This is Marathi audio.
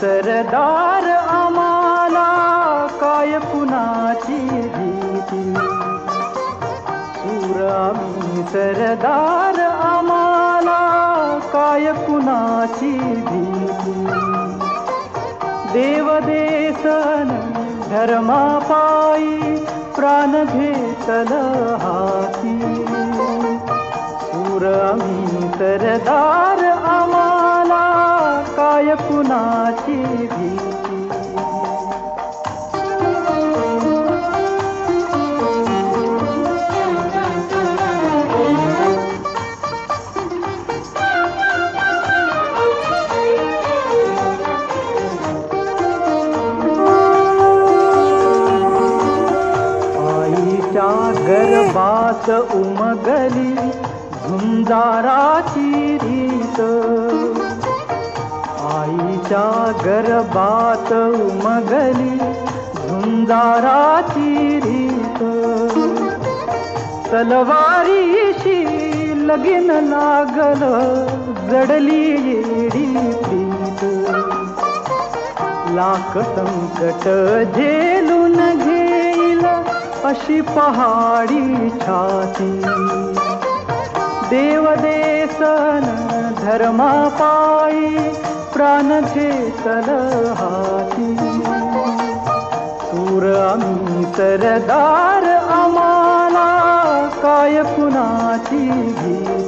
सरदार आम्हाला काय कुणाची भीती. शूर आम्ही सरदार आम्हाला काय कुणाची भीती. देव देसन धर्मापायी प्राण घेतल हाती. शूर आम्ही सरदार आम्हाला काय कुणाची भीती. आईच्या गर्भात उमगली झुंजाराची रीत. आईच्या गर्भात उमगली झुंजाराची रीत. तलवारीशी लगीन लागल जडली येडी प्रीत. लाख संकट झेलून घेईल अशी पहाडी छाती. देव देसन धर्मापायी प्राण घेतल हाती. शूर आम्ही सरदार आम्हाला काय कुणाची भीती.